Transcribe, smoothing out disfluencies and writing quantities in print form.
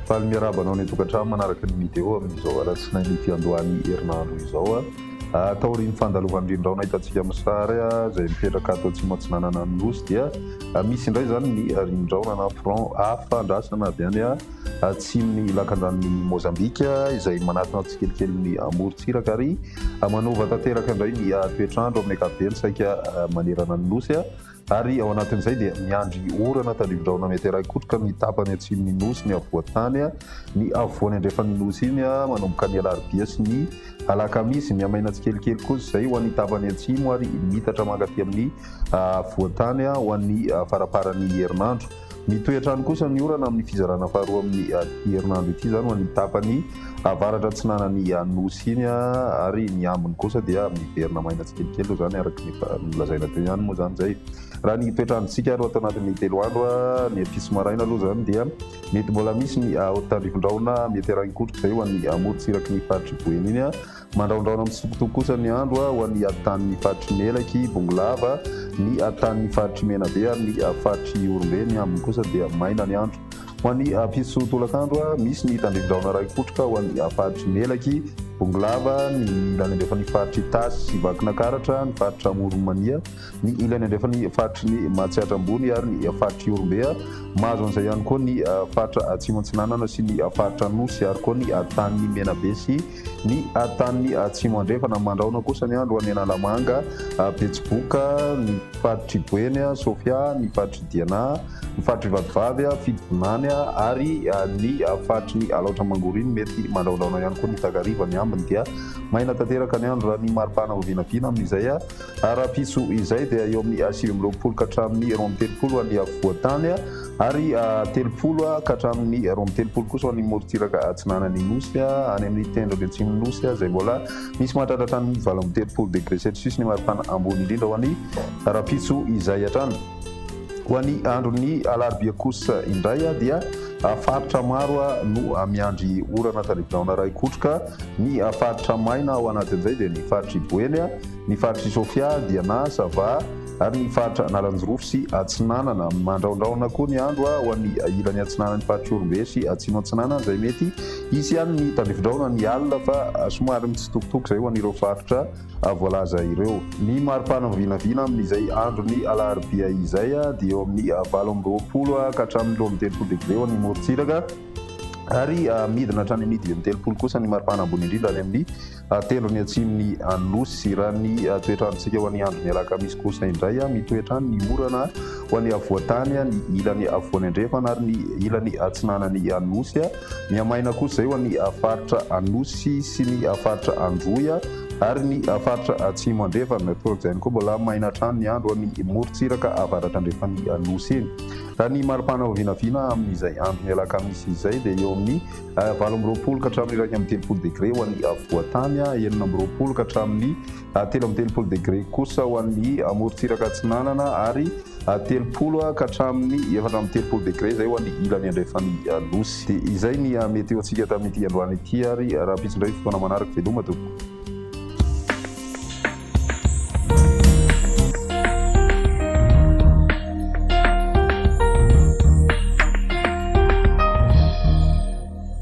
faly miarabanao ny tokantrano manaraka ny mideo amin'izao alatsinainy fiandohany herinandro izao taoriny fandalovandrindraona hitantsika amin'ny sary zay mipetraka ato Atsimatsinanana ny Nosy dia misy indray zany ny rindraona na front afandrasana avy any atsimon'ny lakandrany Mozambika izay manatona tsikelikely ny amorontsiraka ary manova tanteraka indray ny toetrandro amin'ny ankapobeny saika manerana ny Nosy ary ao anatin'izay dia miandry orana tandrivondraona meterak'otroka ny tapany atsimon'ny Nosy ny avoatany ny avoany andrefan'ny Nosy iny manomboka ny alarobia sy ny alakamisy miamaina tsikelikely kosa zay ho an'ny tapany atsimo ary mitatra mankaty amin'ny avoatany ho an'ny faraparan'ny herinandro. Mitoetrany kosa ny orana amin'ny fizarana faharoa amin'ny herinandro ity zany ho an'ny tapany avaratra atsinanany Nosy iny ary ny ambiny kosa dia miverina maina tsikelikely zany araka ny lazaina teo ihany moa zany zay. Raha ny toetrandrotsika aro atao anatin'ny telo andro ny apisy maraina aloha zany dia mety mbola misy ny tandrivondraona meterak'otroka zay ho an'ny amorontsiraky ny faritry boeny iny mandraondraona mitsitokotoko kosa ny andro ho an'ny atanin'ny faritry melaky bongolava ny atanin'ny faritry menabe ary ny faritry orombe ny ambiny kosa dia maina ny andro. Ho an'ny apisy tolakandro misy ny tandrivondraona raikotroka ho an'ny faritry melaky bongolava ny ilany andrefan'ny faritry tasy sy vakinakaratra ny faritra Moronmania ny ilany andrefan'ny faritry ny Matsiatra ambony ary ny faritry orombe mahazo an'izay ihany koa ny faritra Atsimatsinanana sy ny faritra Nosy ary koa ny atanin'ny menabe sy ny atanin'ny atsimo andrefana mandraona kosa ny andro any Analamanga Betsiboka ny faritry Boeny Sofia ny faritry Diana ny faritry Vadivavy Fidibonany ary ny faritry ny Alaotra Mangoriny mety mandraondraona ihany koa ny Takariva ny ambiny dia maina tanteraka ny andro raha ny maripana ho vinavina amin'izay rahapiso izay dia eo amin'ny 20 ka hatramin'ny 20 any avoatany ary 30 ka hatramin'ny 20 kosa ho an'ny morontsiraka atsinanany Nosy any amin'ny tendrony atsimon'ny Nosy zay mbola misy mahatratra hatramin'ny 30 degré celsius ny maripana ambony indrindra ho an'ny rahapiso izay hatrany. Ho an'ny andron'ny alarobia kosa indray dia faritra maro no miandry orana tandrivondraona raikotroka ny faritra maina ao anatin'izay dia ny faritry Boeny ny faritry Sofia Diana Sava ary ny faritra Nalanjorofo sy Atsinanana mandraondraona koa ny andro ho an'ny ilany atsinanany faritry orombe sy atsimo atsinanana zay mety isy ihany ny tandrivondraona ny alina fa somary mitsitokotoko zay ho an'ireo faritra voalaza ireo. Ny maripana vinavina amin'izay andron'ny alarobia izay dia eo amin'ny 20 ka hatramin'ny 30 degré ho an'ny morontsiraka ary midina hatrany amin'ny 30 kosa ny maripana ambony indrindra any amin'ny tendrony atsimon'ny Nosy. Raha ny toetrandrotsika ho an'ny andron'ny alakamisy kosa indray mitoetrany ny orana ho an'ny avoatany ny ilany avoany andrefana ary ny ilany atsinanany Nosy miamaina kosa zay ho an'ny faritra Nosy sy ny faritra Androy ary ny faritra atsimo andrefana torak'izay koa mbola maina hatrany ny andro ny morontsiraka avaratra andrefan'ny Nosy iny. Raha ny maripana ho vinavina amin'izay andron'ny alakamisy izay dia eo amin'ny 20 ka hatramin'ny 30 degré ho an'ny avoatany 20 ka hatramin'ny 30 degré kosa ho an'ny morontsiraka atsinanana ary 30 ka hatramin'ny 30 degré zay ho an'ny ilany andrefan'ny Nosy. Dia izay ny meteo antsika tamin'ity androany ity ary raha pisindray fotoana manaraka veloma tompoko.